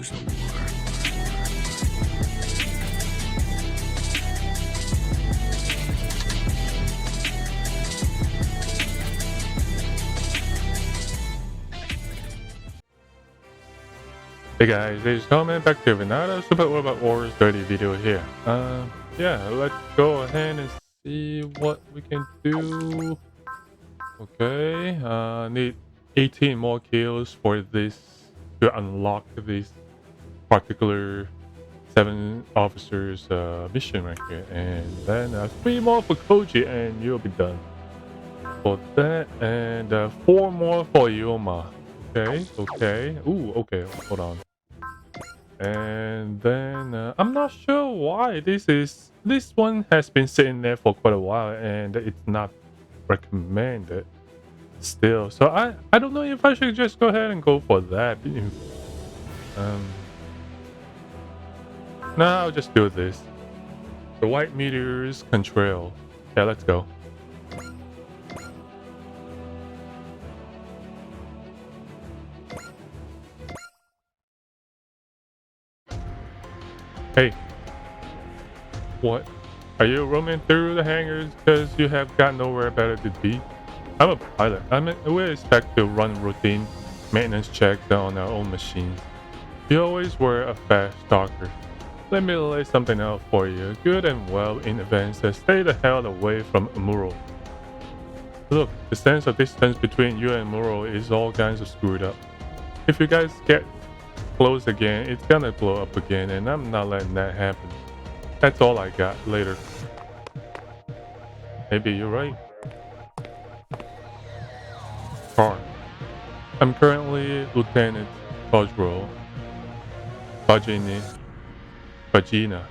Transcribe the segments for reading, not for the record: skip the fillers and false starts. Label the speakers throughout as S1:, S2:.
S1: lose the war.
S2: Hey guys, it's Coleman back to another Super Robot Wars 30 video here. Yeah, let's go ahead and see what we can do. Okay, need 18 more kills for this to unlock this particular 7 officers mission right here, and then 3 more for Koji, and you'll be done for that, and 4 more for Yoma. Okay. Ooh, okay. Hold on. And then I'm not sure why this one has been sitting there for quite a while and it's not recommended still. So I don't know if I should just go ahead and go for that. Um, no, I'll just do this. The White Meteor's Contrail. Yeah, let's go. Hey, what? Are you roaming through the hangars because you have got nowhere better to be? I'm a pilot. We expect to run routine maintenance checks on our own machines. You always were a fast talker. Let me lay something out for you, good and well in advance. Stay the hell away from Muro. Look, the sense of distance between you and Muro is all kinds of screwed up. If you guys get close again, it's gonna blow up again, and I'm not letting that happen. That's all I got. Later. Maybe you're right. Car. I'm currently Lieutenant Contrail. Vagina.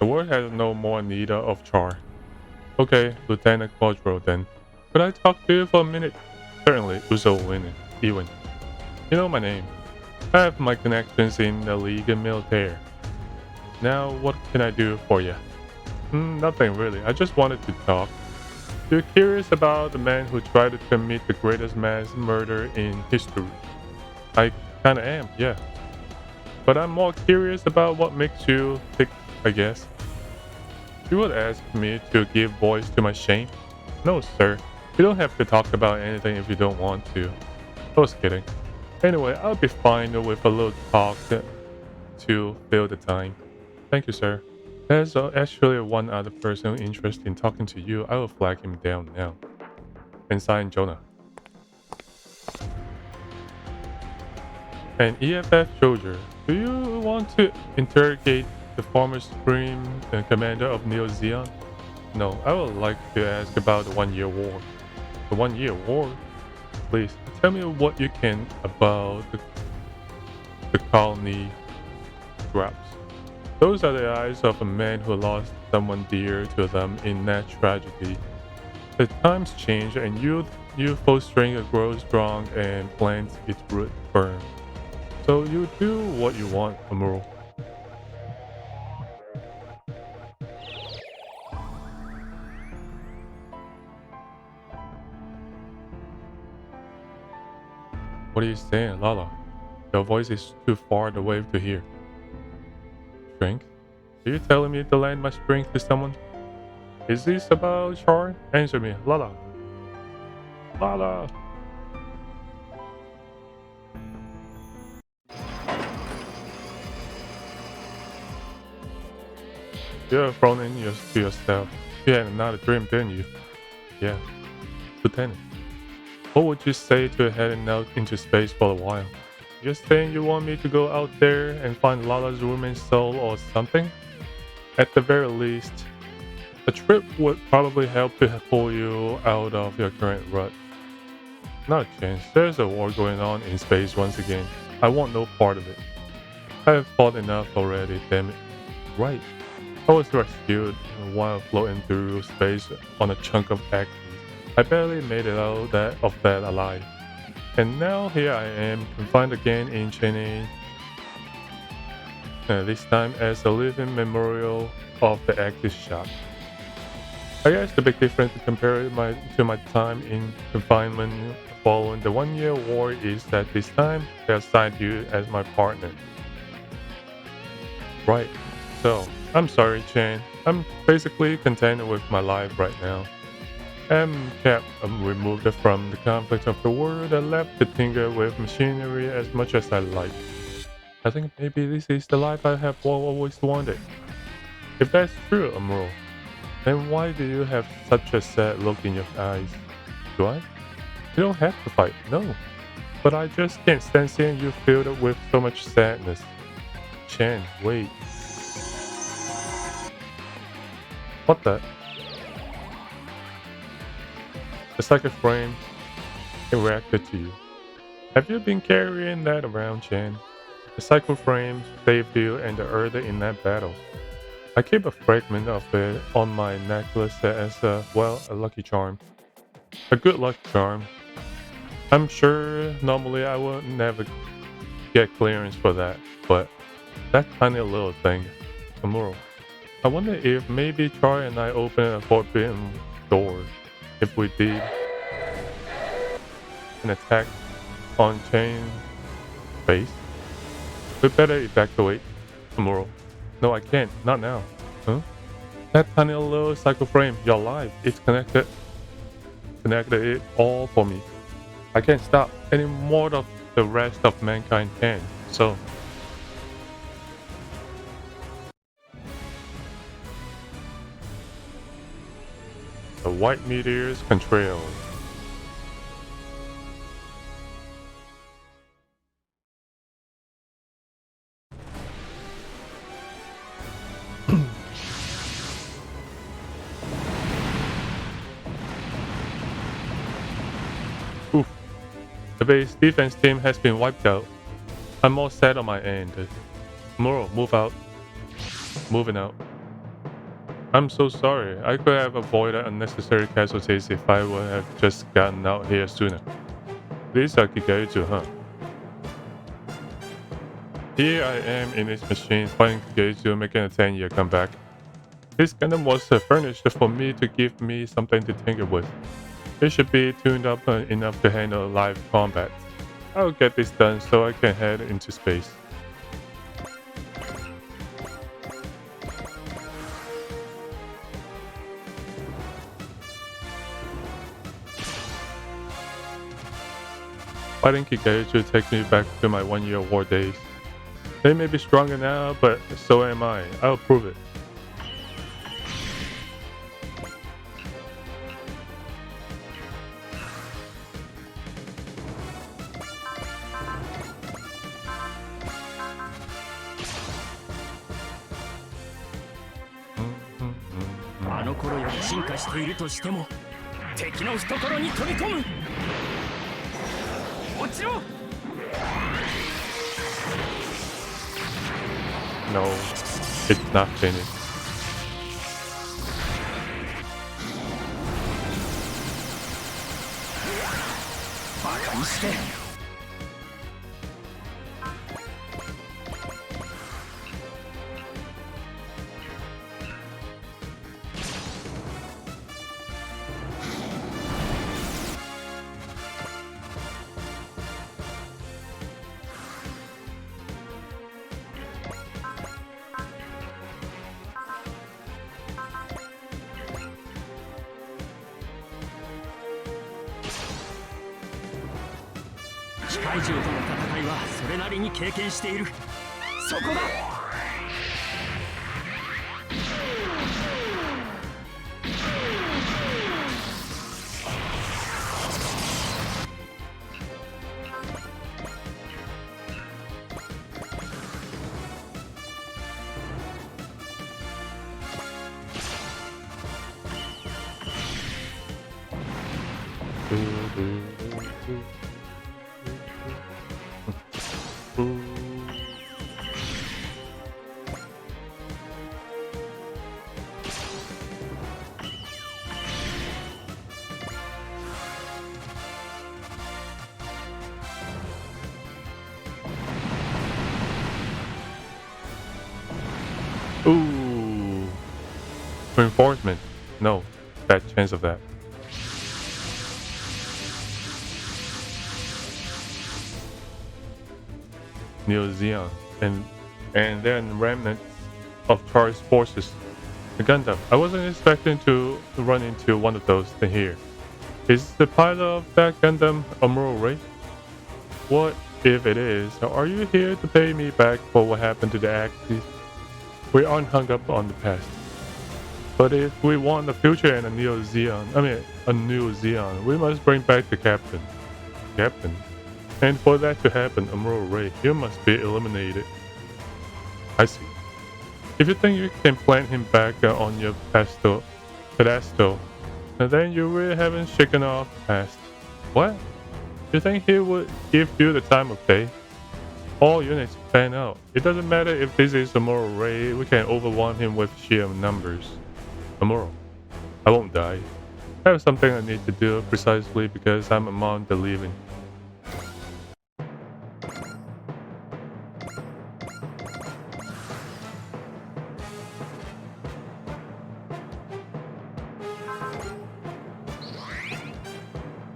S2: The world has no more need of char. Okay, Lieutenant Contrail then. Could I talk to you for a minute? Certainly, Uzo Ewan. You know my name. I have my connections in the League and Meteor. Now, what can I do for you? Nothing really. I just wanted to talk. You're curious about the man who tried to commit the greatest mass murder in history. I kinda am, yeah. But I'm more curious about what makes you tick, I guess. You would ask me to give voice to my shame? No, sir. You don't have to talk about anything if you don't want to. I was kidding. Anyway, I'll be fine with a little talk to fill the time. Thank you, sir. There's actually one other person interested in talking to you. I will flag him down now. And sign Jonah. An EFF soldier. Do you want to interrogate the former Supreme Commander of Neo Zeon? No, I would like to ask about the 1 year war. The 1 year war? Please, tell me what you can about the colony scraps. Those are the eyes of a man who lost someone dear to them in that tragedy. The times change and youthful strength grows strong and plants its root firm. So you do what you want, Amuro. What are you saying, Lala? Your voice is too far away to hear. Strength? Are you telling me to lend my strength to someone? Is this about Char? Answer me, Lala. Lala! You're thrown in to yourself. You had another dream, didn't you? Yeah. Lieutenant. What would you say to heading out into space for a while? Just saying you want me to go out there and find Lala's woman's soul or something? At the very least, a trip would probably help to pull you out of your current rut. Not a chance. There's a war going on in space once again. I want no part of it. I have fought enough already, damn it. Right. I was rescued while floating through space on a chunk of X. I barely made it out of that alive. And now here I am, confined again in Chennai. This time as a living memorial of the Axis shot. I guess the big difference to compare to my time in confinement following the 1 year war is that this time they assigned you as my partner. Right. So, I'm sorry, Chan. I'm basically content with my life right now. I'm kept removed from the conflict of the world and left to tinker with machinery as much as I like. I think maybe this is the life I have always wanted. If that's true, Amuro, then why do you have such a sad look in your eyes? Do I? You don't have to fight, no. But I just can't stand seeing you filled with so much sadness. Chan, wait. What the? It's like a frame. It reacted to you. Have you been carrying that around, Chan? The cycle frame saved you and the Earth in that battle. I keep a fragment of it on my necklace as a lucky charm. A good luck charm. I'm sure normally I would never get clearance for that, but that tiny little thing, Amuro. I wonder if maybe Char and I open a forbidden door. If we did an attack on Chain base, we better evacuate tomorrow. No, I can't. Not now. Huh? That tiny little cycle frame, you're alive. It's connected. Connected it all for me. I can't stop any more of the rest of mankind can. So, the white meteors Contrail. Oof. The base defense team has been wiped out. I'm all set on my end. Muro, move out. Moving out. I'm so sorry. I could have avoided unnecessary casualties if I would have just gotten out here sooner. This are Kikaichu, huh? Here I am in this machine fighting Kikaichu making a 10-year comeback. This Gundam was furnished for me to give me something to tinker with. It should be tuned up enough to handle live combat. I'll get this done so I can head into space. Fighting Kikaichu takes me back to my 1 year war days. They may be stronger now, but so am I. I'll prove it. No, it's not finished. Ooh. Reinforcement. No. fat chance of that. Neo Zeon and then remnants of Char's forces. The Gundam. I wasn't expecting to run into one of those thing here. Is the pilot of that Gundam Amuro Ray? What if it is? Are you here to pay me back for what happened to the Axis? We aren't hung up on the past. But if we want a future and a Neo Zeon, a new Zeon, we must bring back the captain. Captain? And for that to happen, Amuro Ray, you must be eliminated. I see. If you think you can plant him back on your pedestal, then you really haven't shaken off past. What? You think he would give you the time of day? All units fan out. It doesn't matter if this is Amuro Ray, we can overwhelm him with sheer numbers. Amuro, I won't die. I have something I need to do precisely because I'm among the living.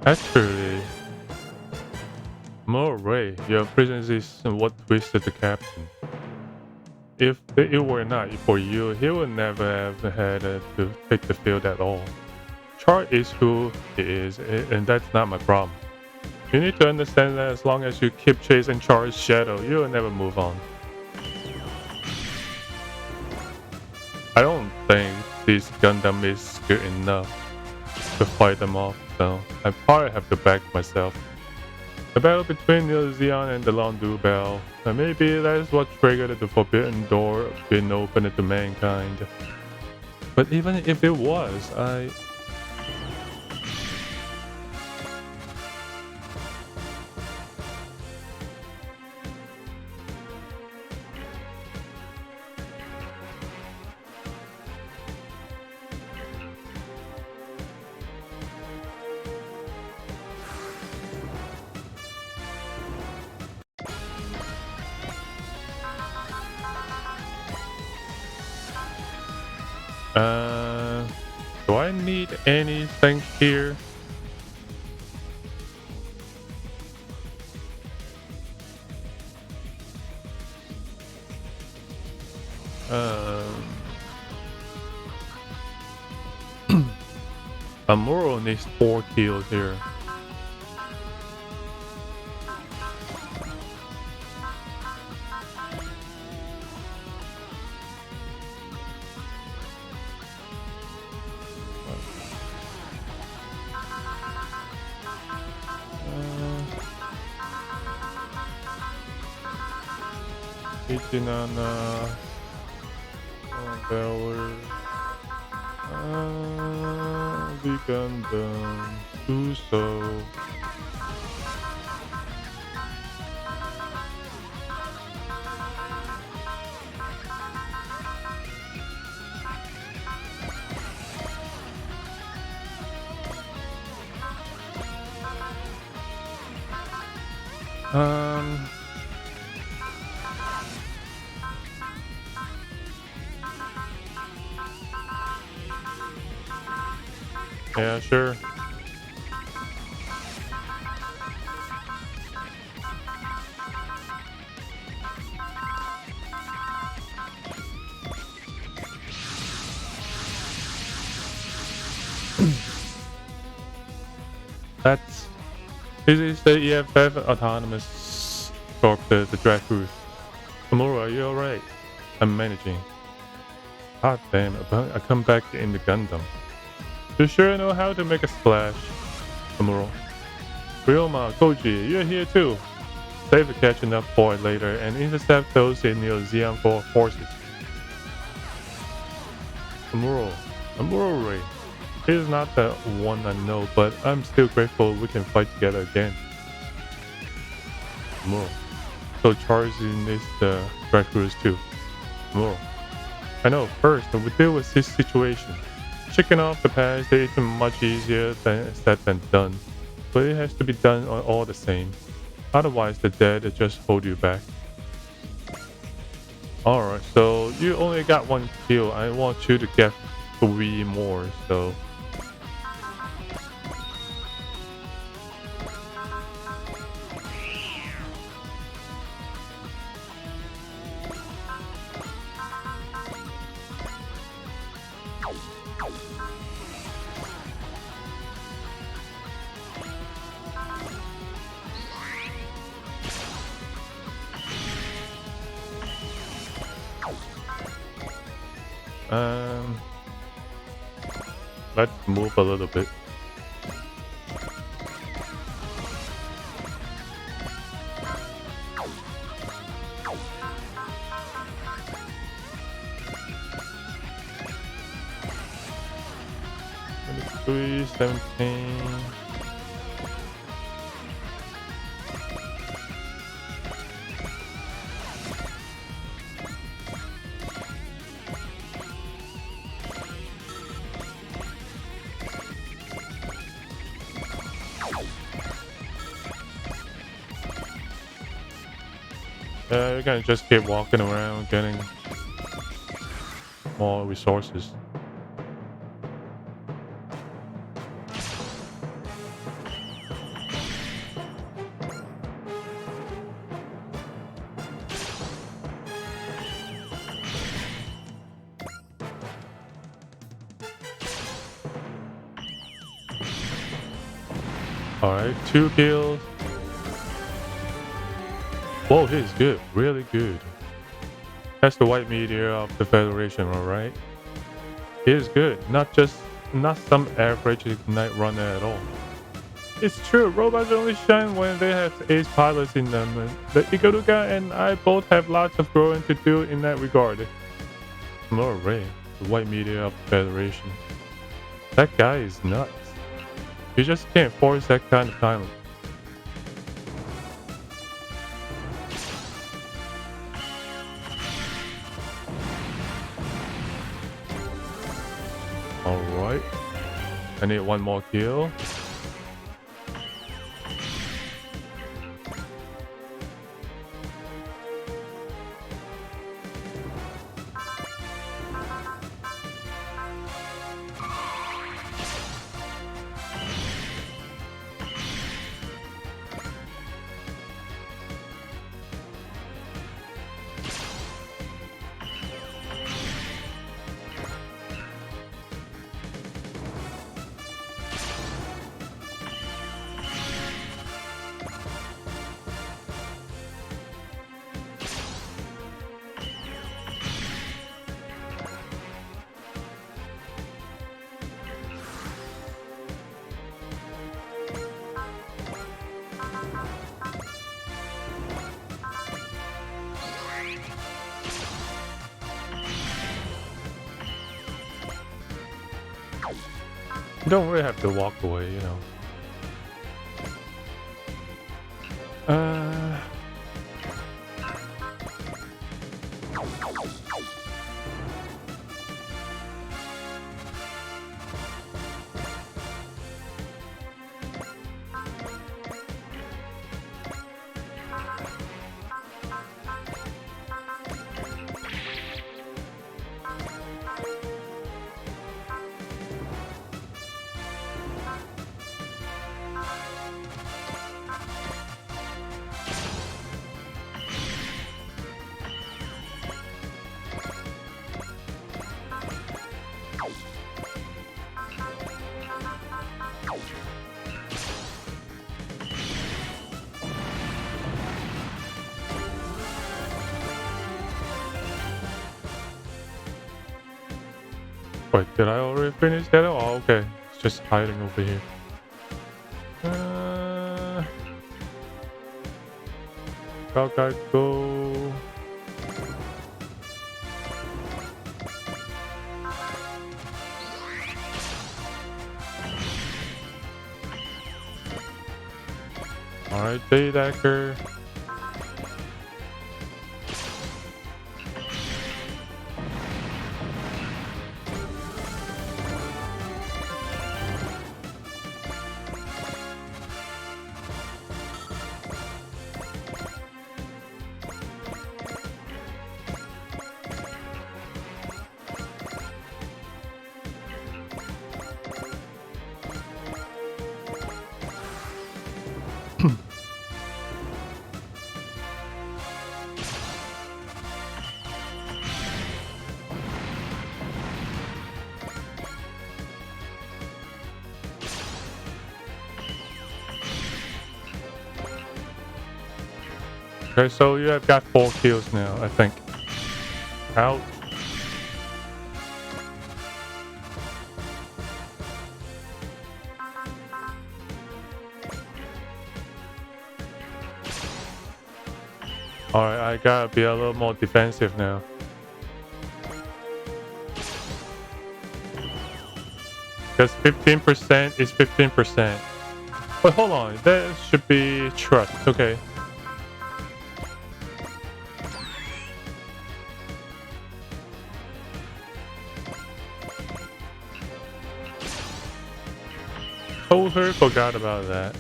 S2: Actually, Amuro Ray, your presence is what twisted the captain. If it were not for you, he would never have had to take the field at all. Char is who he is, and that's not my problem. You need to understand that as long as you keep chasing Char's shadow, you will never move on. I don't think this Gundam is good enough to fight them off, so I probably have to back myself. The battle between Neo Zeon and the Londu Bell, maybe that is what triggered the forbidden door being opened to mankind. But even if it was, do I need anything here? Amuro needs 4 kills here. Ichinana, Valor, the Gundam, Uso. Yeah, sure. This is the EFF autonomous torp, the drag cruise. Amuro, are you alright? I'm managing. God damn, I come back in the Gundam. You sure know how to make a splash, Amuro. Ryoma, Koji, you're here too. Save the catching up for later and intercept those in Neo Zeon forces. Amuro Ray. He's not the one I know, but I'm still grateful we can fight together again. Amuro. So Char's in this drag cruise too. Amuro. I know, first we deal with this situation. Checking off the past is much easier said than done, but it has to be done all the same. Otherwise the dead just hold you back. Alright, so you only got 1 kill. I want you to get 3 more, so Um, let's move a little bit. Three, 17. You can just keep walking around, getting more resources. Alright, 2 kills. Whoa, he's good. Really good. That's the white meteor of the Federation, alright? He is good. Not some average Ignite runner at all. It's true, robots only shine when they have ace pilots in them. The Ikaruga and I both have lots of growing to do in that regard. Alright, the white meteor of the Federation. That guy is nuts. You just can't force that kind of talent. Alright. I need one more kill. You don't really have to walk away, you know. Wait, did I already finish that? Oh, okay. It's just hiding over here. Go. Alright, Daydagger. Okay, so you have got 4 kills now, I think. Ouch. Alright, I gotta be a little more defensive now. Because 15% is 15%. But hold on, that should be trust. Okay. Totally forgot about that.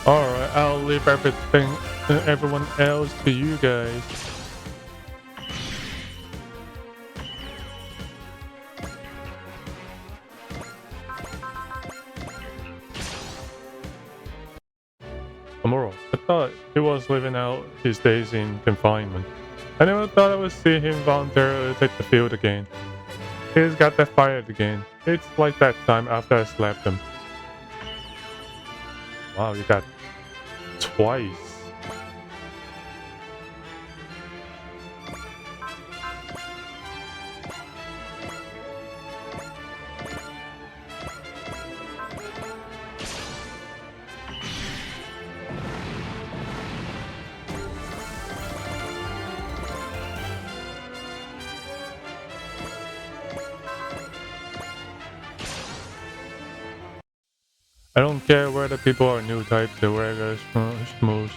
S2: Alright, I'll leave everyone else to you guys. Amuro, I thought he was living out his days in confinement. I never thought I would see him voluntarily take the field again. He's got that fired again. It's like that time after I slapped him. Wow, you got twice. I don't care whether people are new types or regular schmooze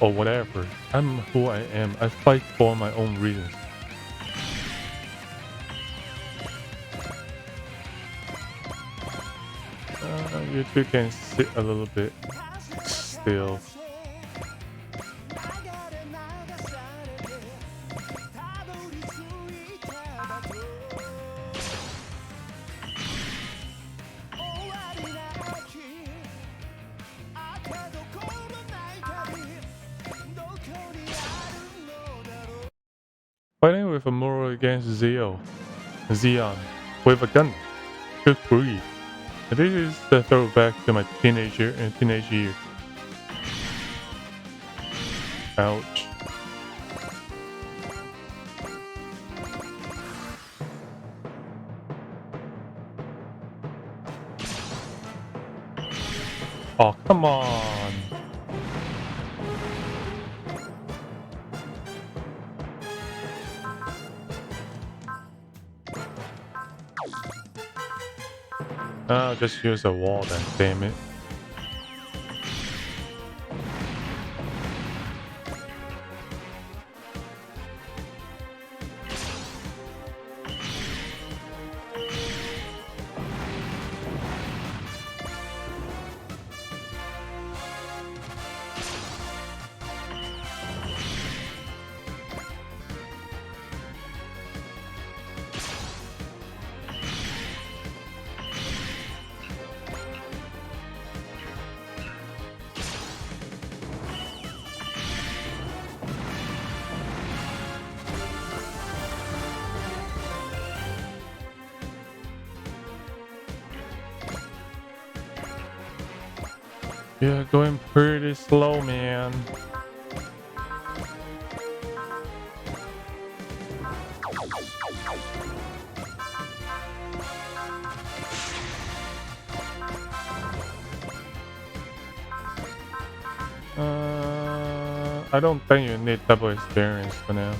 S2: or whatever. I'm who I am. I fight for my own reasons. You two can sit a little bit still. Fighting with a Moro against Zeon with a gun. Good breed. This is the throwback to my teenage year. Ouch. Oh, come on. I'll just use a wall then, damn it. Yeah, going pretty slow, man. I don't think you need double experience for now.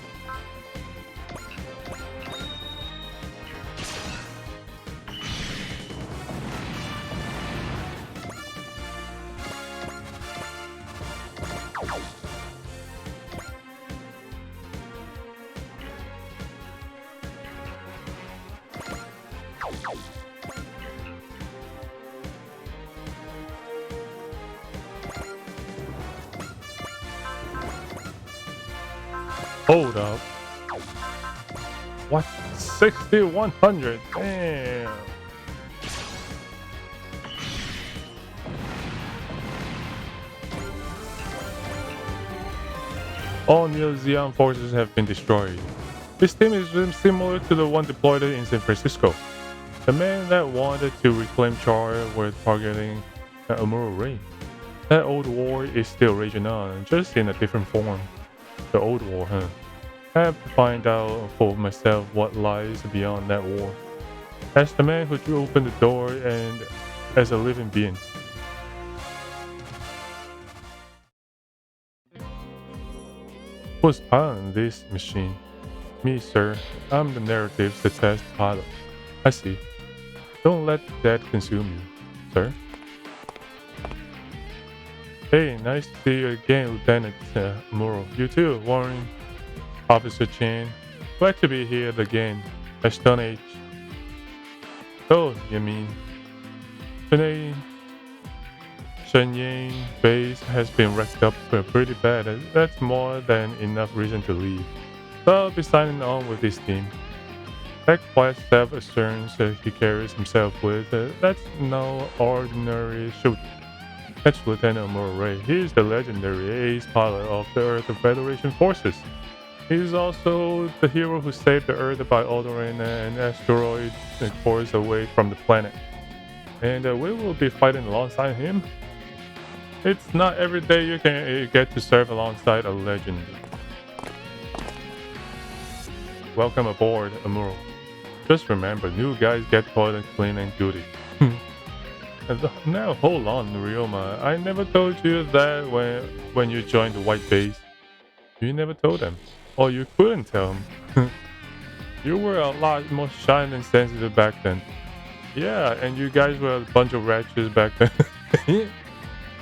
S2: Hold up. What? 6100? Damn. All Neo Zeon forces have been destroyed. This team is similar to the one deployed in San Francisco. The men that wanted to reclaim Char were targeting Amuro Ray. That old war is still raging on, just in a different form. The old war, huh? I have to find out for myself what lies beyond that war. As the man who drew open the door and as a living being. Who's piloting this machine? Me, sir. I'm the narrative's the test pilot. I see. Don't let that consume you, sir. Hey, nice to see you again, Lieutenant Muro. You too, Warren. Officer Chen. Glad to be here again. A Stone Age. Oh, you mean? Shenyang base has been wrecked up pretty bad. That's more than enough reason to leave. So I'll be signing on with this team. That quiet self-assurance he carries himself with, that's no ordinary shooter. That's Lieutenant Murray. He is the legendary ace pilot of the Earth Federation forces. He is also the hero who saved the Earth by ordering an asteroid course away from the planet. And we will be fighting alongside him. It's not every day you can get to serve alongside a legend. Welcome aboard, Amuro. Just remember, new guys get toilet cleaning duty. Now hold on, Ryoma. I never told you that when you joined the White Base. You never told them. Or you couldn't tell them. You were a lot more shy and sensitive back then. Yeah, and you guys were a bunch of ratchets back then.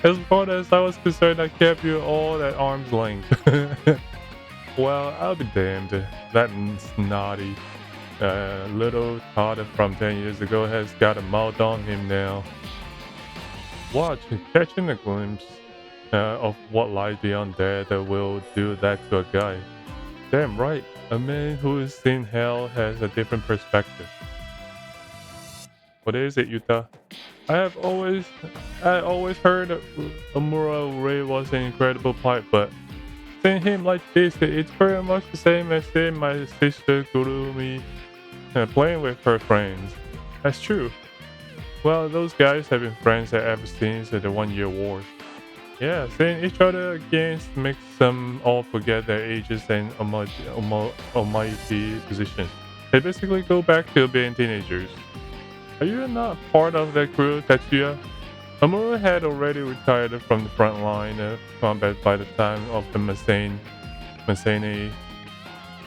S2: As far as I was concerned, I kept you all at arm's length. Well, I'll be damned. That snotty little tot from 10 years ago has got a mouth on him now. Watch, catching a glimpse of what lies beyond that will do that to a guy. Damn right, a man who has seen hell has a different perspective. What is it, Yuta? I always heard Amuro Ray was an incredible pilot, but seeing him like this, it's very much the same as seeing my sister Gurumi playing with her friends. That's true. Well, those guys have been friends ever since the 1-year war. Yeah, seeing each other against makes them all forget their ages and almighty positions. They basically go back to being teenagers. Are you not part of that crew, Tetsuya? Amuro had already retired from the front line of combat by the time of the Masane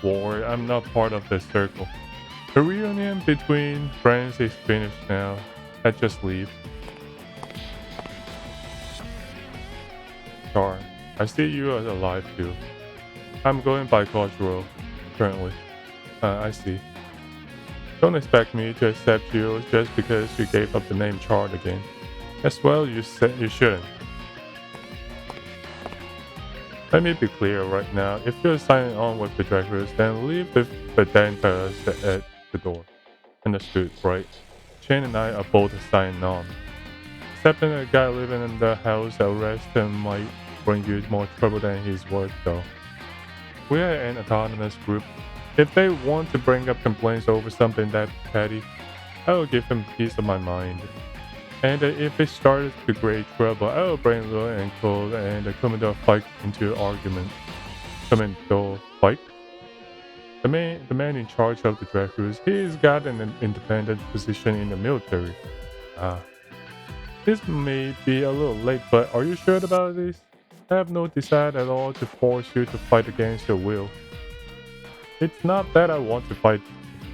S2: War. I'm not part of the circle. The reunion between friends is finished now. I just leave. Char, I see you as alive too. I'm going by Contrail currently. I see. Don't expect me to accept you just because you gave up the name Char again. As well, you said you shouldn't. Let me be clear right now. If you're signing on with the Dragons, then leave the Dantas at the door. Understood, right? Chen and I are both signing on. Accepting a guy living in the house arrest might bring you more trouble than he's worth, though. We are an autonomous group. If they want to bring up complaints over something that petty, I will give them peace of my mind. And if it starts to create trouble, I will bring Lua and Cole and the Commodore fight into argument. Commodore fight? The man in charge of the Dragons, he's got an independent position in the military. This may be a little late, but are you sure about this? I have no desire at all to force you to fight against your will. It's not that I want to fight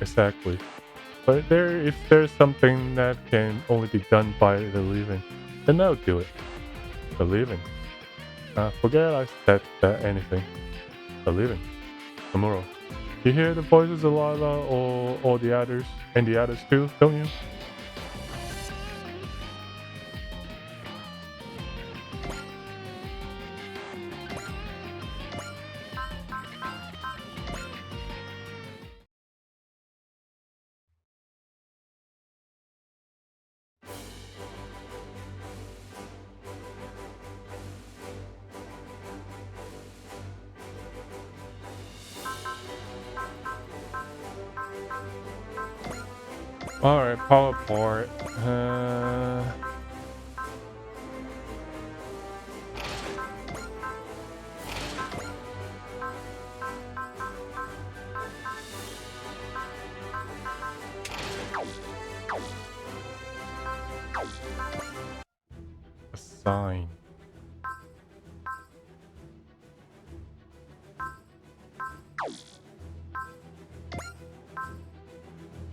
S2: exactly, but if there's something that can only be done by the living, then I'll do it. The living. Forget I said anything. The living. Amuro. You hear the voices of Lala or the others, and the others too, don't you? Alright, power part. Assign.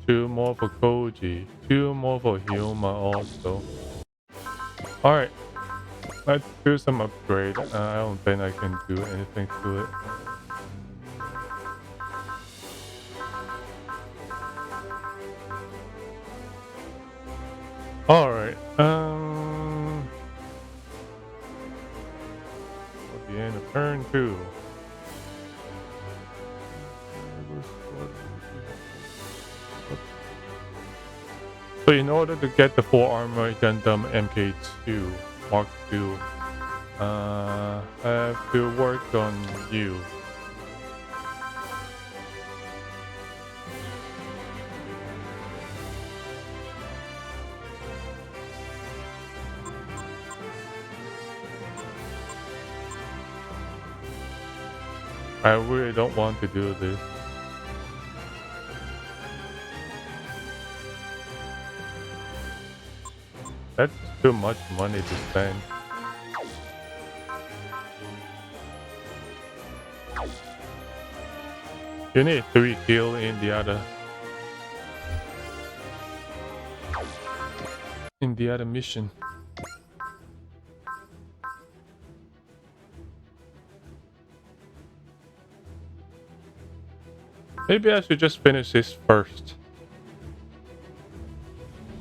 S2: Two more for Koji. Two more for Hyuma also. Alright. Let's do some upgrade. I don't think I can do anything to it. Alright. At the end of turn 2. So in order to get the full armor Gundam MK2 Mark II, I have to work on you. I really don't want to do this. That's too much money to spend. You need 3 kills in the other mission. Maybe I should just finish this first.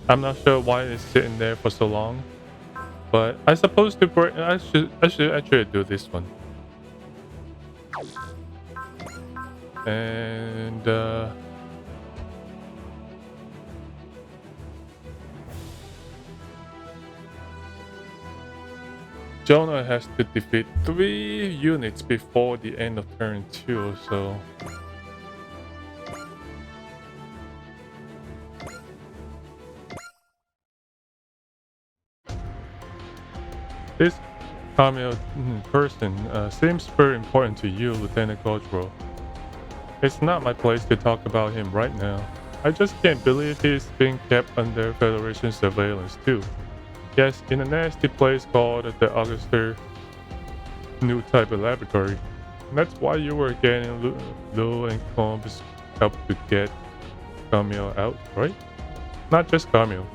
S2: I'm not sure why it's sitting there for so long, but I supposed to break. I should actually do this one. And Jonah has to defeat 3 units before the end of turn 2, so this cameo person seems very important to you, Lieutenant Contrail. It's not my place to talk about him right now. I just can't believe he's being kept under Federation surveillance too. Yes, in a nasty place called the Auguster New Type of Laboratory. And that's why you were getting Lou and Combs help to get Camille out, right? Not just Camille.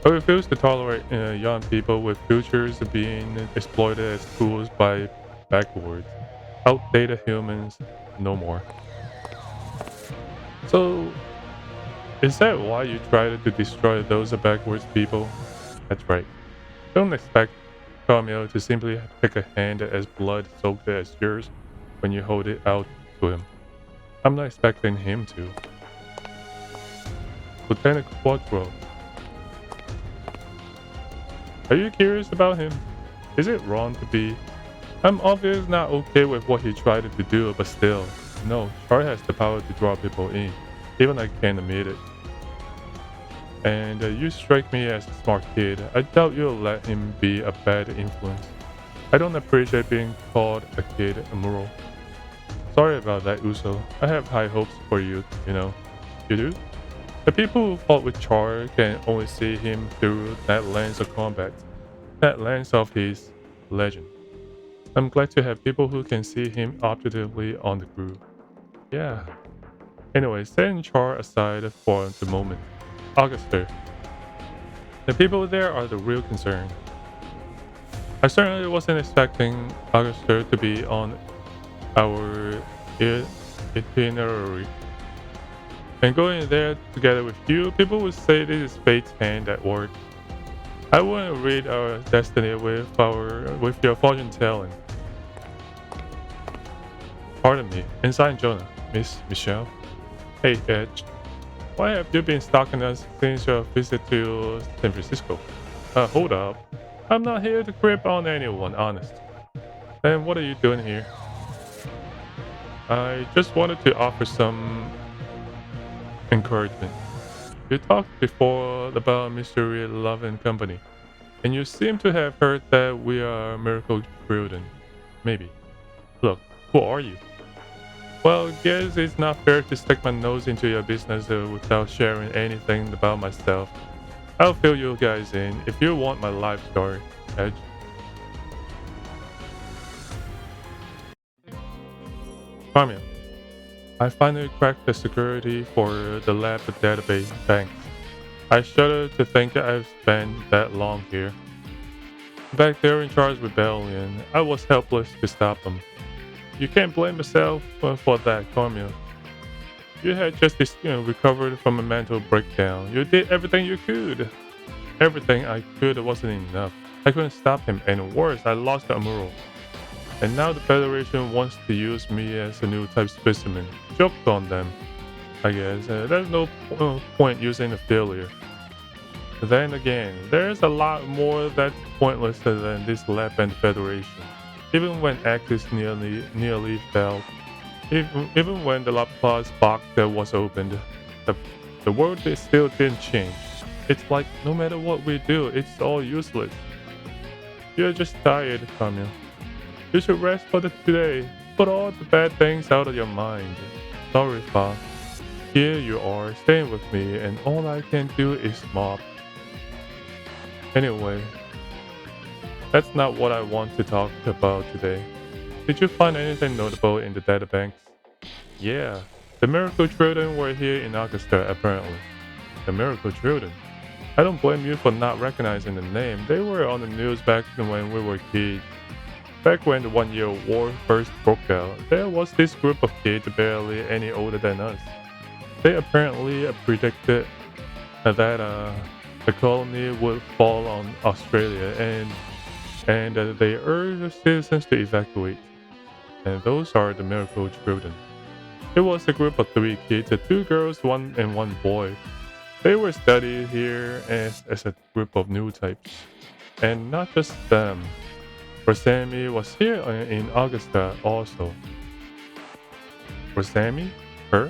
S2: I refuse to tolerate young people with futures being exploited as tools by backwards, outdated humans, no more. So, is that why you tried to destroy those backwards people? That's right. Don't expect Camille to simply take a hand as blood-soaked as yours when you hold it out to him. I'm not expecting him to. Lieutenant Quattro. Are you curious about him? Is it wrong to be? I'm obviously not okay with what he tried to do, but still. No, Char has the power to draw people in. Even I can't admit it. And you strike me as a smart kid. I doubt you'll let him be a bad influence. I don't appreciate being called a kid immoral. Sorry about that, Uso. I have high hopes for you, you know. You do? The people who fought with Char can only see him through that lens of combat, that lens of his legend. I'm glad to have people who can see him objectively on the group. Yeah. Anyway, setting Char aside for the moment. Auguster. The people there are the real concern. I certainly wasn't expecting Auguster to be on our itinerary. And going there together with you, people would say this is fate's hand at work. I wouldn't read our destiny with your fortune telling. Pardon me, Ensign Jonah, Miss Michelle. Hey, Edge. Why have you been stalking us since your visit to San Francisco? Hold up. I'm not here to creep on anyone, honest. Then what are you doing here? I just wanted to offer some encouragement. You talked before about Mystery Love and Company, and you seem to have heard that we are Miracle Children. Maybe. Look, who are you? Well, guess it's not fair to stick my nose into your business without sharing anything about myself. I'll fill you guys in if you want my life story, Edge. Carmel, I finally cracked the security for the lab database. Thanks. I shudder to think I've spent that long here. Back there in Charles Rebellion, I was helpless to stop them. You can't blame yourself for that, Carmel. You had just recovered from a mental breakdown. You did everything you could. Everything I could wasn't enough. I couldn't stop him, and worse, I lost the Amural. And now the Federation wants to use me as a new type specimen. Joked on them, I guess. There's no point using a failure. Then again, there's a lot more that's pointless than this lab and the Federation. Even when Axis nearly fell, even when the Laplace box was opened, the, the world still didn't change. It's like no matter what we do, it's all useless. You're just tired, Camille. You should rest for today. Put all the bad things out of your mind. Sorry, Fa. Here you are, staying with me, and all I can do is mop. Anyway, that's not what I want to talk about today. Did you find anything notable in the databanks? Yeah, the Miracle Children were here in Augusta, apparently. The Miracle Children? I don't blame you for not recognizing the name. They were on the news back when we were kids. Back when the 1-year war first broke out, there was this group of kids barely any older than us. They apparently predicted that the colony would fall on Australia and they urged citizens to evacuate. And those are the Miracle Children. It was a group of 3 kids, 2 girls, one boy. They were studied here as a group of new types. And not just them. Rosami was here in Augusta also. Rosami? Her?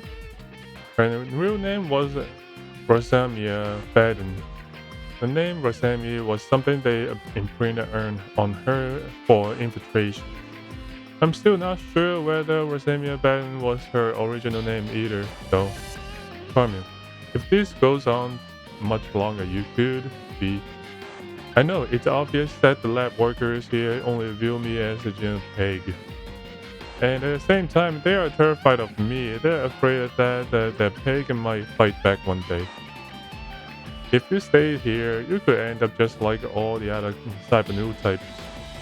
S2: Her real name was Rosamia Fadden. The name Rosami was something they imprinted on her for infiltration. I'm still not sure whether Rosamia Fadden was her original name either, though. Carmen, if this goes on much longer, you could be. I know it's obvious that the lab workers here only view me as a giant pig. And at the same time, they are terrified of me. They're afraid that the pig might fight back one day. If you stay here, you could end up just like all the other cyber types.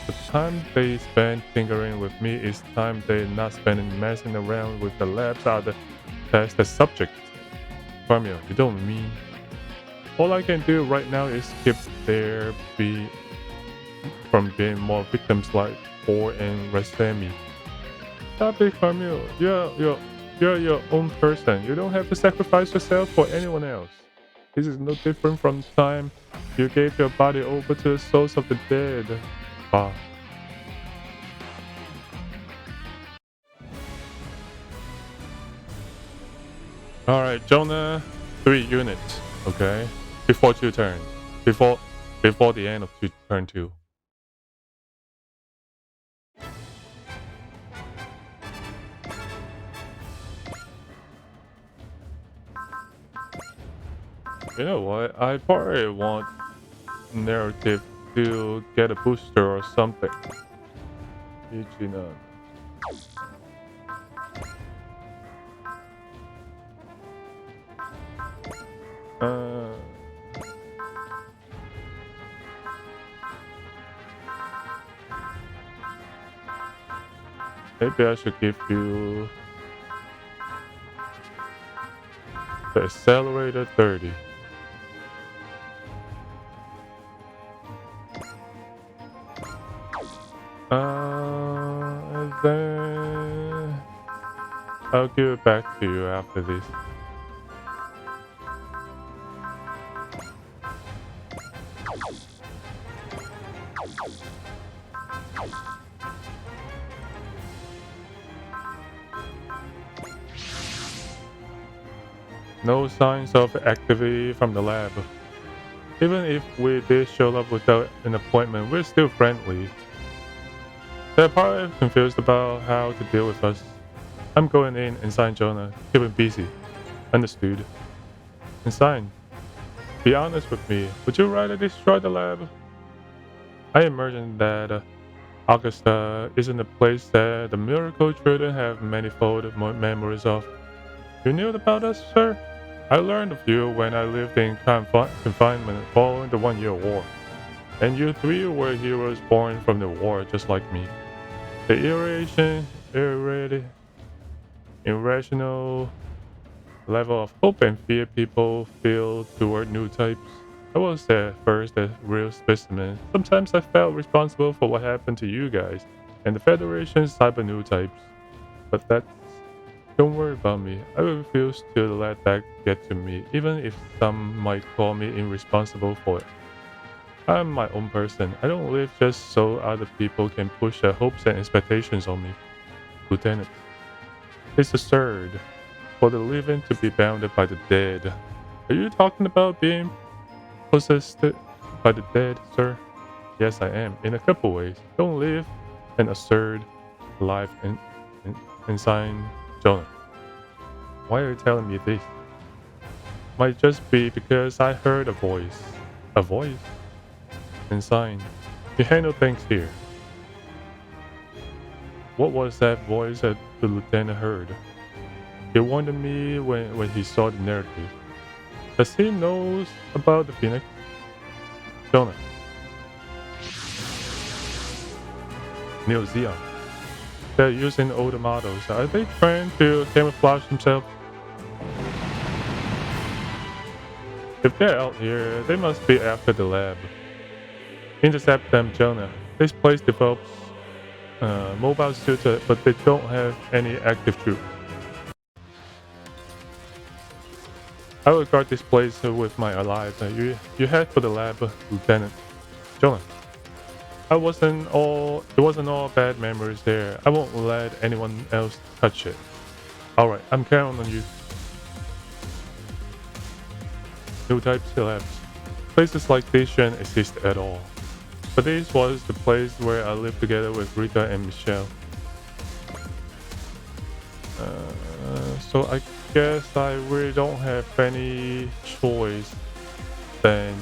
S2: The time they spend tinkering with me is time they're not spending messing around with the labs that's the subject. Carmel, you don't mean? All I can do right now is keep there from being more victims like Thor and Resemi. Stop it, Carmel. You're your own person. You don't have to sacrifice yourself for anyone else. This is no different from the time you gave your body over to the souls of the dead. Ah. Alright, Jonah, 3 units, okay? Before 2 turns. Before the end of turn 2. You know what? I probably want narrative to get a booster or something. Ichinan. Maybe I should give you the accelerator 30. And then I'll give it back to you after this. No signs of activity from the lab. Even if we did show up without an appointment, we're still friendly. They're probably confused about how to deal with us. I'm going in and sign Jonah. Keep him busy. Understood. And sign. Be honest with me. Would you rather destroy the lab? I imagine that Augusta isn't a place that the miracle children have manifold memories of. You knew about us, sir? I learned of you when I lived in confinement following the 1 year war. And you three were heroes born from the war just like me. The irrational level of hope and fear people feel toward new types. I was at first a real specimen. Sometimes I felt responsible for what happened to you guys and the Federation's cyber new types. But that's don't worry about me. I refuse to let that get to me, even if some might call me irresponsible for it. I'm my own person. I don't live just so other people can push their hopes and expectations on me. Lieutenant, it's absurd for the living to be bounded by the dead. Are you talking about being possessed by the dead, sir? Yes, I am, in a couple ways. Don't live an absurd life in sign Jonah. Why are you telling me this? Might just be because I heard a voice. A voice? And sign. You handle things here. What was that voice that the lieutenant heard? He warned me when he saw the narrative. Does he knows about the Phoenix? Jonah. Neo Zeon. They're using older models. Are they trying to camouflage themselves? If they're out here, they must be after the lab. Intercept them, Jonah. This place develops mobile suits, but they don't have any active troops. I will guard this place with my allies. You head for the lab, Lieutenant. Jonah. It wasn't all bad memories there. I won't let anyone else touch it. Alright, I'm counting on you. New types labs. Places like this shouldn't exist at all. But this was the place where I lived together with Rita and Michelle. So I guess I really don't have any choice then.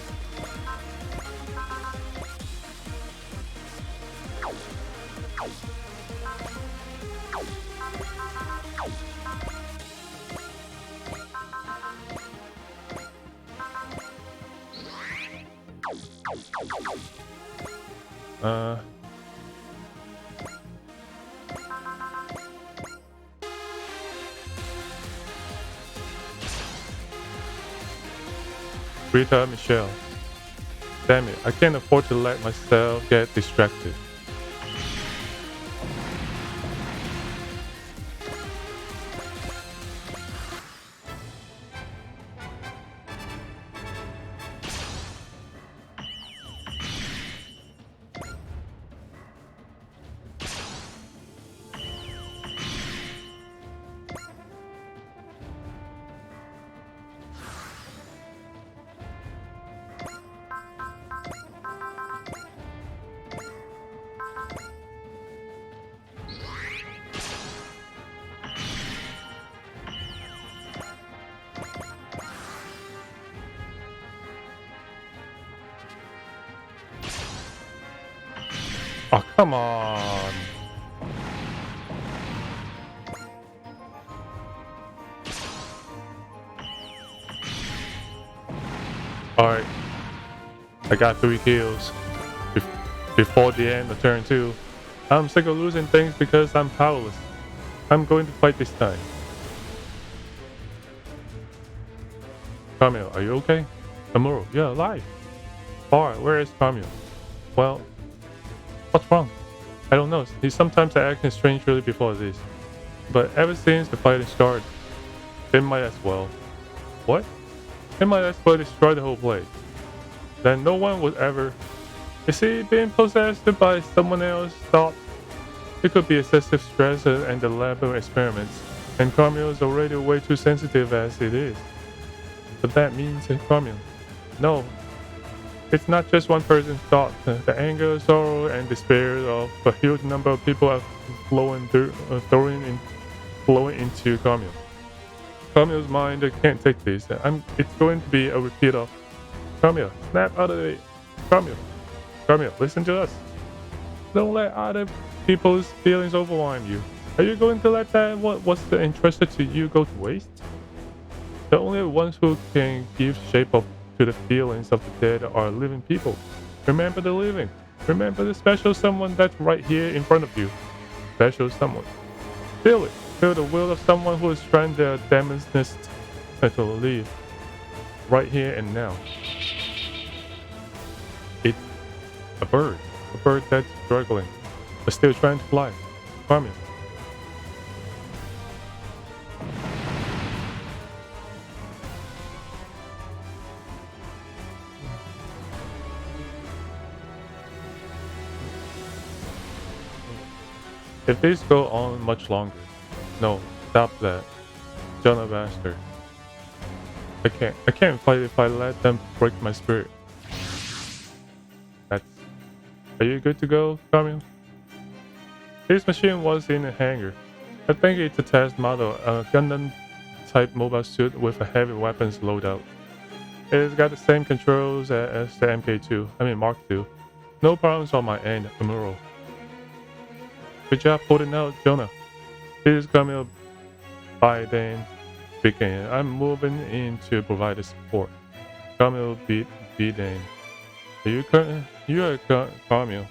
S2: Rita, Michelle. Damn it, I can't afford to let myself get distracted. Oh, come on. Alright. I got 3 kills before the end of turn 2. I'm sick of losing things because I'm powerless. I'm going to fight this time. Carmel, are you okay? Amuro, you're alive. Bar, where is Carmel? Well, what's wrong? I don't know. He sometimes acting strangely before this. But ever since the fighting started, they might as well. What? They might as well destroy the whole place. Then no one would ever. Is he being possessed by someone else? Thought it could be excessive stress and the lab experiments. And Carmel is already way too sensitive as it is. But that means Carmel. No, it's not just one person's thought. The anger, sorrow, and despair of a huge number of people are flowing into Carmel. Carmel's mind can't take this. It's going to be a repeat of Carmel, snap out of it. Carmel, Carmel, listen to us. Don't let other people's feelings overwhelm you. Are you going to let that what's entrusted to you go to waste? The only ones who can give shape to the feelings of the dead are living people. Remember the living. Remember the special someone that's right here in front of you. Special someone. Feel it. Feel the will of someone who is trying their damnedest to live. Right here and now. It's a bird. A bird that's struggling, but still trying to fly. Carmel. If this go on much longer, no, stop that. Jonah bastard. I can't fight if I let them break my spirit. Are you good to go, Carmel? This machine was in a hangar. I think it's a test model, a Gundam-type mobile suit with a heavy weapons loadout. It's got the same controls as the Mark II. No problems on my end, Amuro. Good job holding out, Jonah. This is Carmel Biden speaking. I'm moving in to provide the support. Carmel Biden. You're Carmel.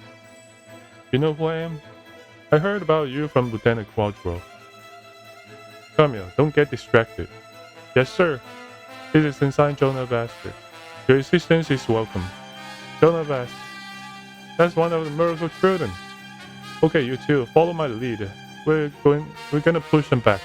S2: You know who I am? I heard about you from Lieutenant Quadro. Carmel, don't get distracted. Yes, sir. This is Ensign Jonah Bastard. Your assistance is welcome. Jonah Bastard. That's one of the miracle children. Okay, you two, follow my lead. We're gonna push them back.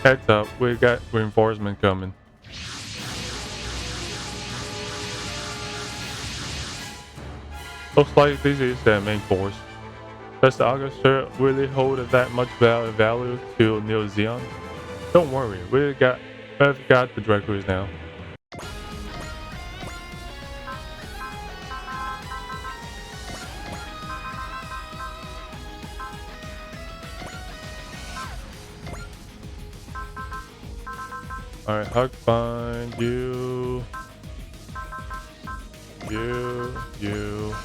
S2: Heads up, we got reinforcement coming. Looks like this is the main force. Does the Augusta really hold that much value to Neo Zeon? Don't worry, we've got the Draco's now. Alright, Hug find you. You. You.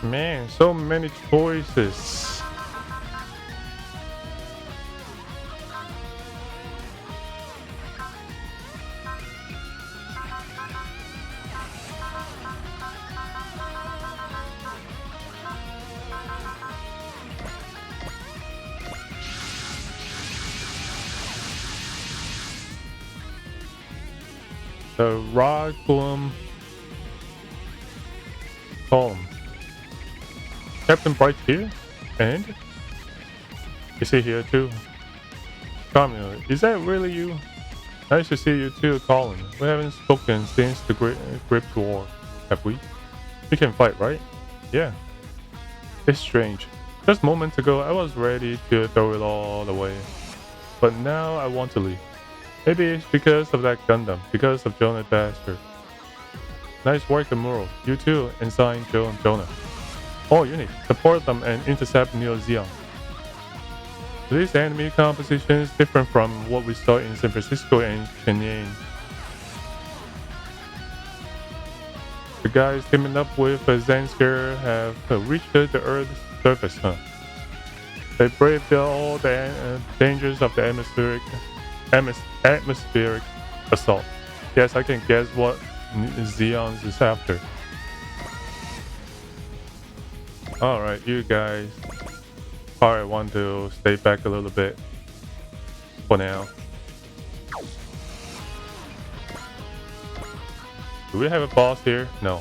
S2: Man, so many choices. The rock column. Captain Bright here? And? Is he here too? Camille, is that really you? Nice to see you too, Colin. We haven't spoken since the Great War, have we? We can fight, right? Yeah. It's strange. Just moments ago, I was ready to throw it all away. But now I want to leave. Maybe it's because of that Gundam, because of Jonah Bastard. Nice work, Amuro. You too, Ensign Jonah. All units, support them and intercept Neo Zeon. This enemy composition is different from what we saw in San Francisco and Shenyang. The guys teaming up with Zansker have reached the Earth's surface, huh? They braved all the dangers of the atmospheric assault. Yes, I can guess what Xeons is after. Alright, you guys probably want to stay back a little bit for now. Do we have a boss here? No.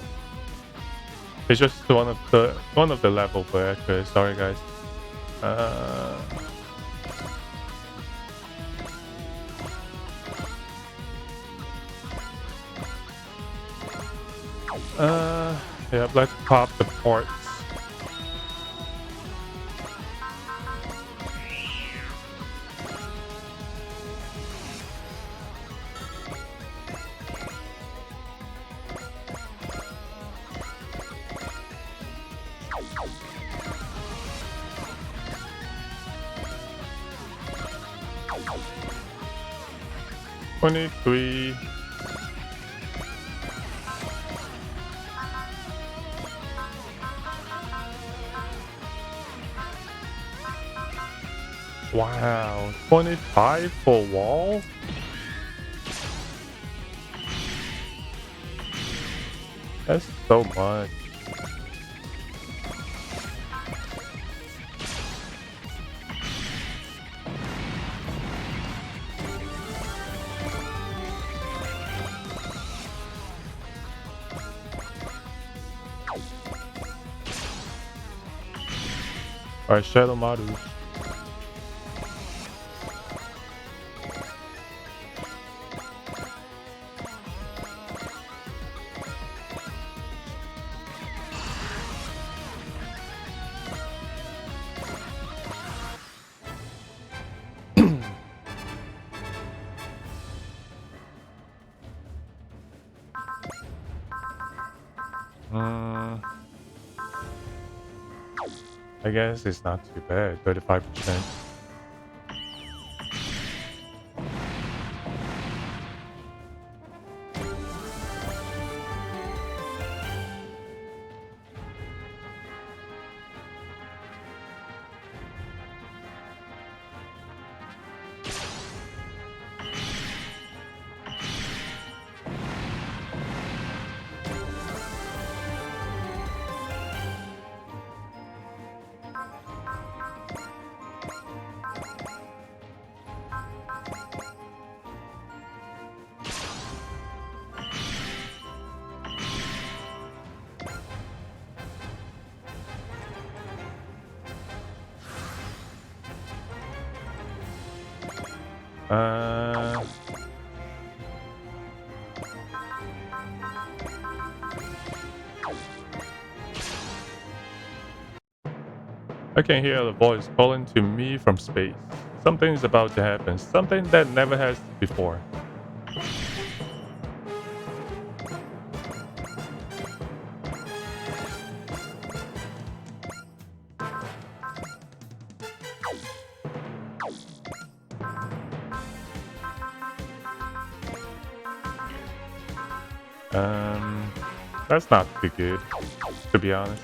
S2: It's just one of the level, but actually, sorry guys. Yeah, let's pop the ports. $23. Wow, 25 for wall? That's so much. Alright, Shadow Maru. I guess it's not too bad, 35%. I can hear a voice calling to me from space. Something is about to happen, something that never has before. That's not too good, to be honest.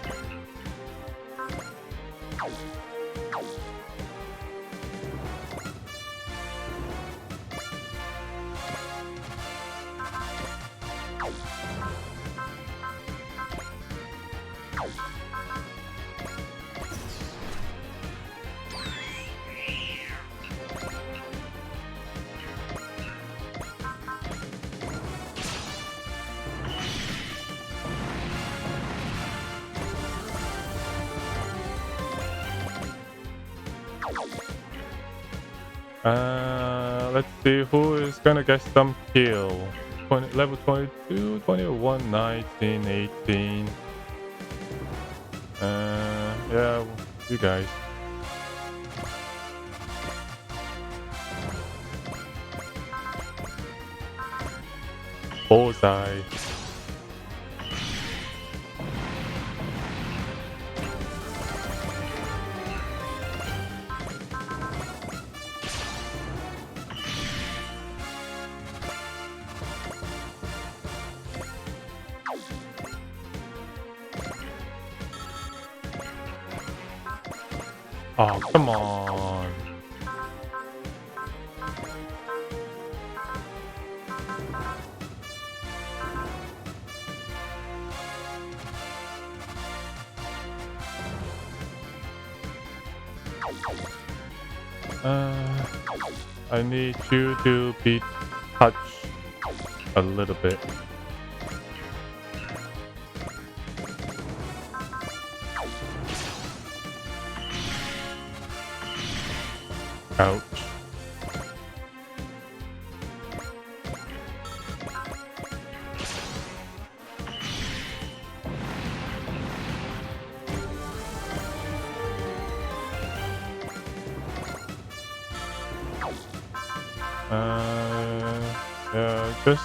S2: Let's see who is gonna get some kill. Level 22, 21, 19, 18. Yeah, you guys. Bullseye. Oh, come on. Uh, I need you to be touched a little bit. Ouch. Yeah, just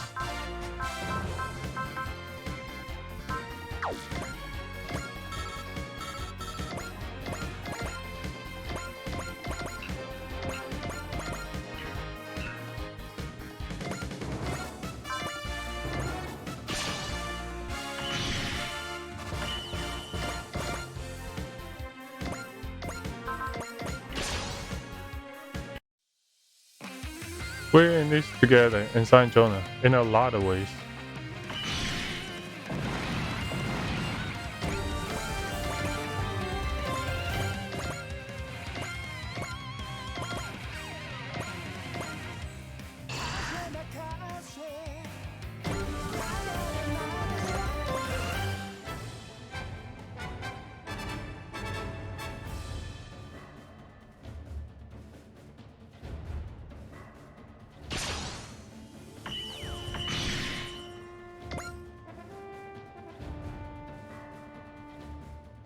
S2: we're in this together inside Jonah in a lot of ways.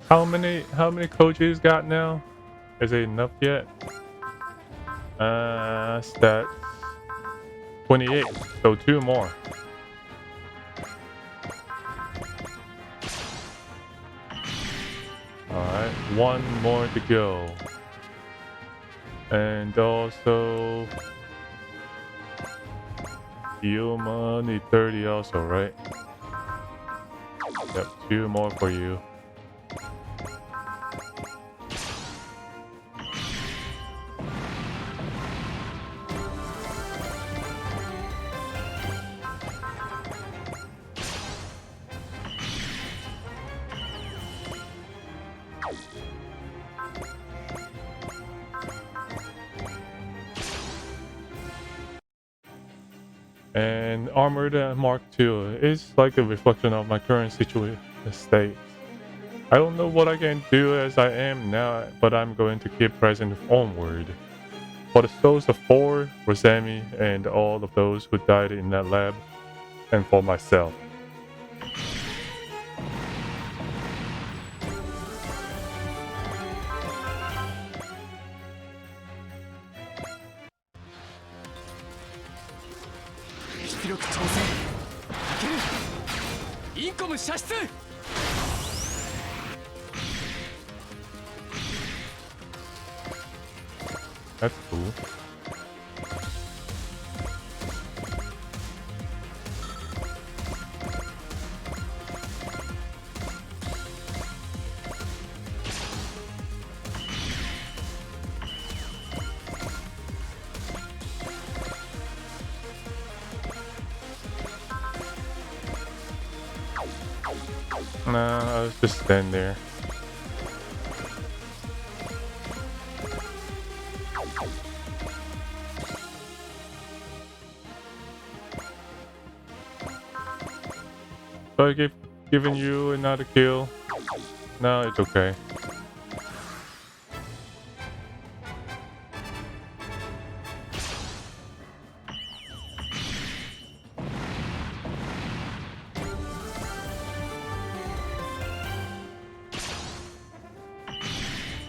S2: How many coaches got now? Is it enough yet? Stats 28. So 2 more. Alright, 1 more to go. And also Yuma need 30 also, right? Yep, 2 more for you. And Armored Mark II is like a reflection of my current state. I don't know what I can do as I am now, but I'm going to keep pressing onward. For the souls of Thor, Rosemi, and all of those who died in that lab, and for myself. That's cool. Nah, I'll just stand there. So I keep giving you another kill. No, it's okay.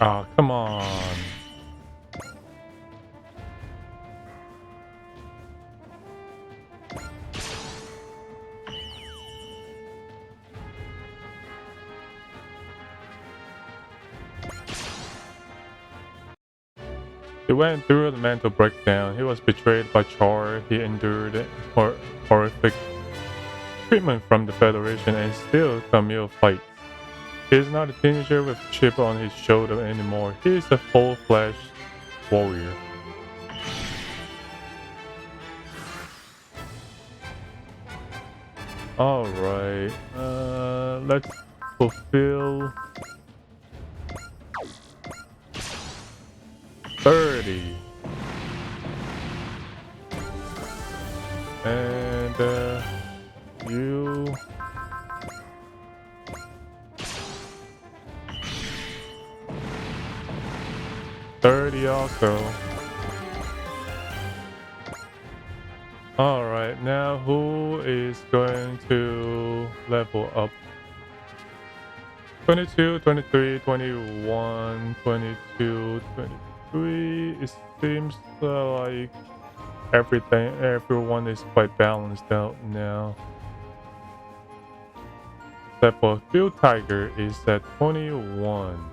S2: Oh, come on. He went through the mental breakdown. He was betrayed by Char. He endured horrific treatment from the Federation and still Camille fights. He's not a teenager with a chip on his shoulder anymore. He's a full-fledged warrior. Alright, let's fulfill 30. And you 30 also. Alright, now who is going to level up? 22, 23, 21, 22, 23. It seems like everyone is quite balanced out now. Except for Field Tiger is at 21.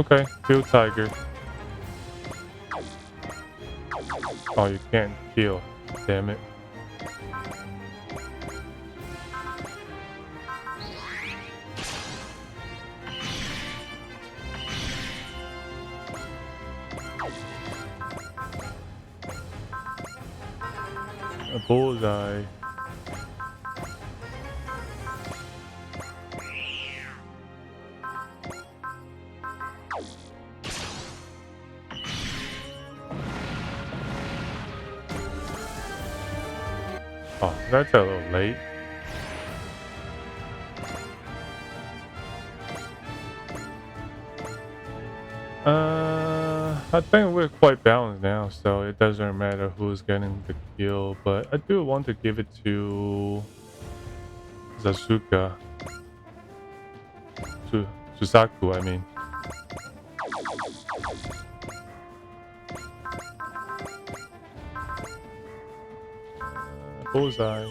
S2: Okay, Field Tiger. Oh, you can't kill. Damn it. A bullseye. Oh, that's a little late. I think we're quite balanced now, so it doesn't matter who's getting the kill, but I do want to give it to Sasuke. Susaku, I mean. Bullseye.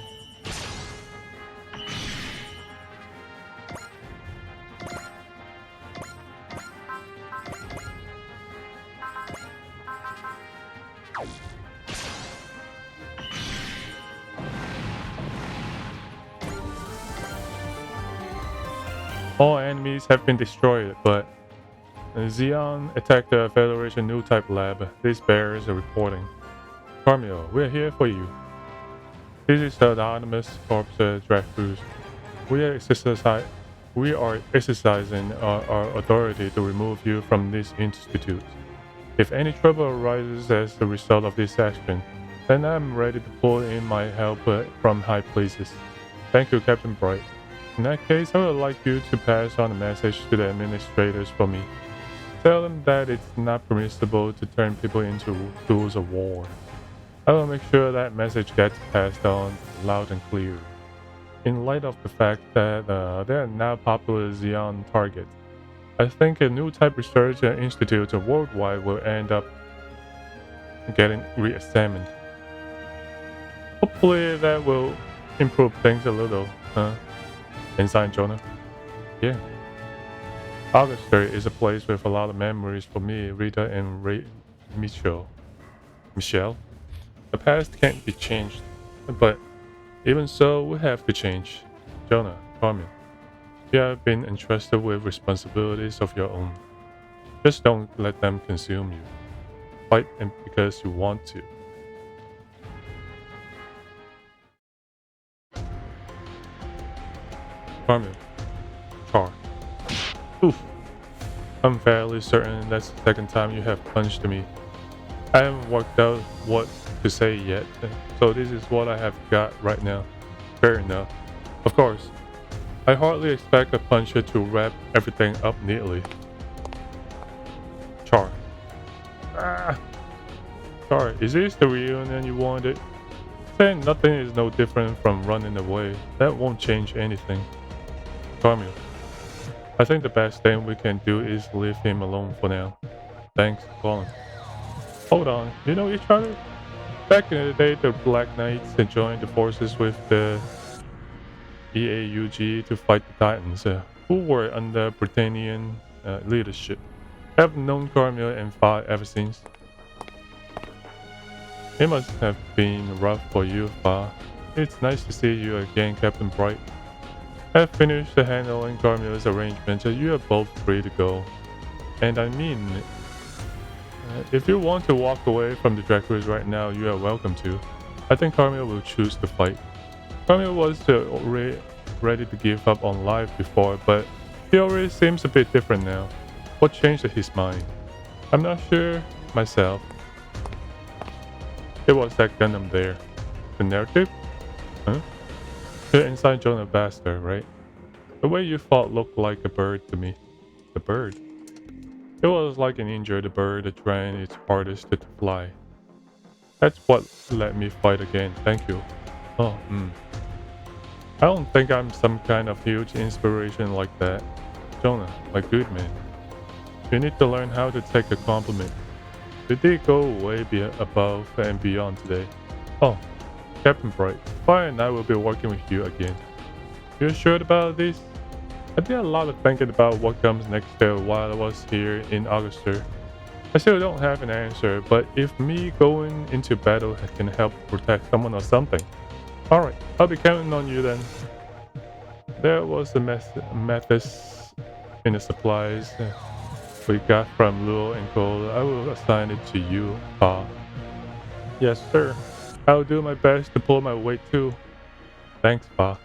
S2: All enemies have been destroyed, but Xeon attacked the Federation new type lab. This bears a reporting. Carmio, we're here for you. This is the Anonymous Corps draft crews. We are exercising our authority to remove you from this institute. If any trouble arises as a result of this action, then I'm ready to pull in my help from high places. Thank you, Captain Bright. In that case, I would like you to pass on a message to the administrators for me. Tell them that it's not permissible to turn people into tools of war. I will make sure that message gets passed on loud and clear. In light of the fact that they are now popular Xeon targets, I think a new type research institute worldwide will end up getting re-examined. Hopefully that will improve things a little, huh? Inside Jonah? Yeah. Augusta is a place with a lot of memories for me, Rita, and Michelle. The past can't be changed, but even so, we have to change. Jonah, Carmen, you have been entrusted with responsibilities of your own. Just don't let them consume you. Fight because you want to. Carmen. Car. Oof. I'm fairly certain that's the second time you have punched me. I haven't worked out what to say yet, so this is what I have got right now. Fair enough. Of course, I hardly expect a puncher to wrap everything up neatly. Char. Ah. Char, is this the reunion you wanted? Saying nothing is no different from running away. That won't change anything. Carmel, I think the best thing we can do is leave him alone for now. Thanks, Colin. Hold on, you know each other? Back in the day, the Black Knights had joined the forces with the EAUG to fight the Titans, who were under Britannian leadership. I've known Carmel and fought ever since. It must have been rough for you, Fa. It's nice to see you again, Captain Bright. I've finished handling Carmel's arrangements, so you are both free to go. And I mean, if you want to walk away from the drag race right now, you are welcome to. I think Carmel will choose to fight. Carmel was ready to give up on life before, but he already seems a bit different now. What changed his mind? I'm not sure myself. It was that Gundam there. The narrative? Huh? The inside Jonah bastard, right? The way you fought looked like a bird to me. The bird? It was like an injured bird trying its hardest to fly. That's what let me fight again, thank you. Oh, I don't think I'm some kind of huge inspiration like that. Jonah, my good man. You need to learn how to take a compliment. You did go way above and beyond today. Oh, Captain Bright, Fire and I will be working with you again. You sure about this? I did a lot of thinking about what comes next while I was here in Augusta. I still don't have an answer, but if me going into battle can help protect someone or something. Alright, I'll be counting on you then. There was the methods in the supplies we got from Luo and Cole. I will assign it to you, Pa. Yes, sir. I'll do my best to pull my weight too. Thanks, Pa.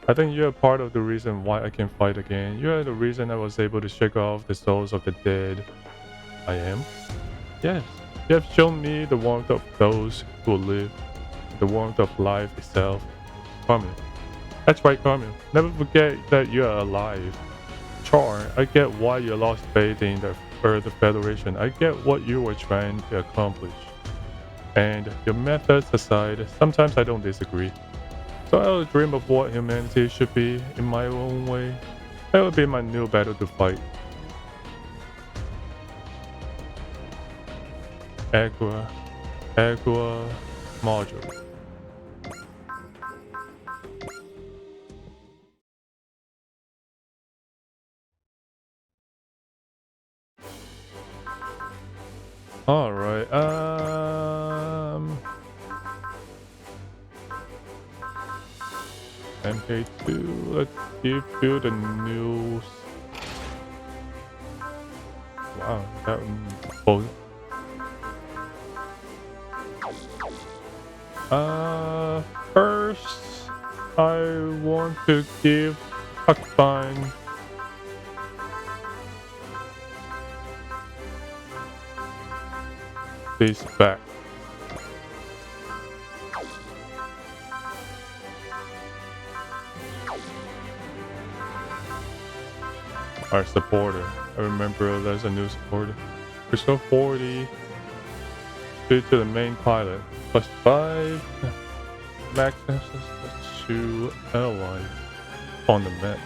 S2: I think you're part of the reason why I can fight again. You are the reason I was able to shake off the souls of the dead. I am? Yes. You have shown me the warmth of those who live, the warmth of life itself. Carmen. That's right, Carmen. Never forget that you are alive. Char, I get why you lost faith in the Earth Federation. I get what you were trying to accomplish. And your methods aside, sometimes I don't disagree. So I'll dream of what humanity should be in my own way. That will be my new battle to fight. Aqua module. Alright, MK2, let's give you the news. Wow, that both. First, I want to give Huckbine this back. Our supporter. I remember there's a new supporter. Restore 40 due to the main pilot. Plus 5 max access to allies on the map.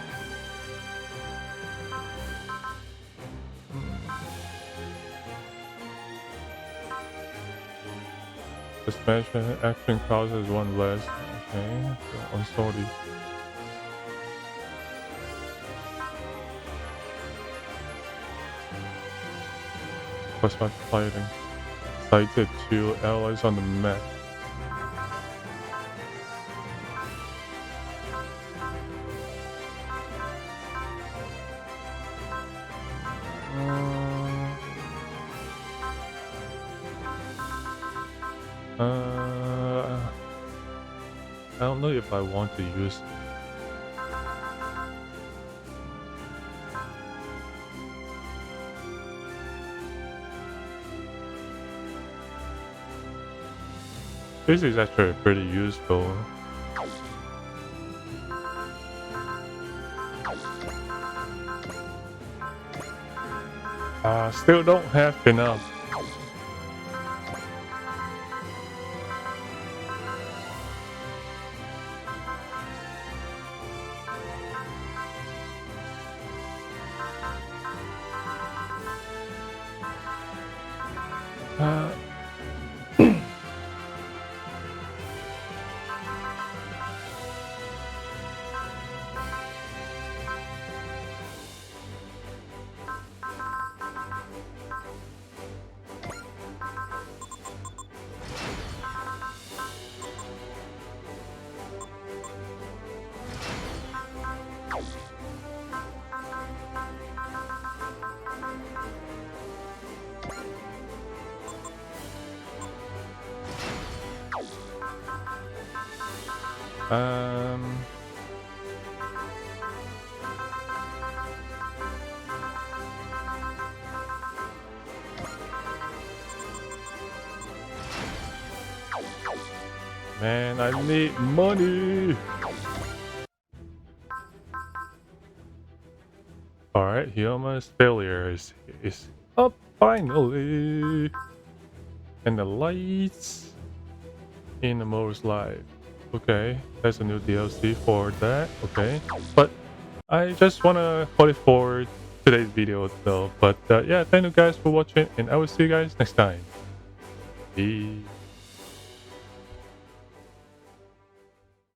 S2: Suspension action causes 1 less. Okay, so on sortie. Plus 5 fighting. Sighted 2 allies on the map. I don't know if I want to use. This is actually pretty useful. Still don't have enough. Um, man, I need money. All right, Hyoma's failure is up finally, and the lights in the Mo's life. Okay, there's a new DLC for that. Okay, but I just wanna call it for today's video though. But yeah, thank you guys for watching, and I will see you guys next time. Peace.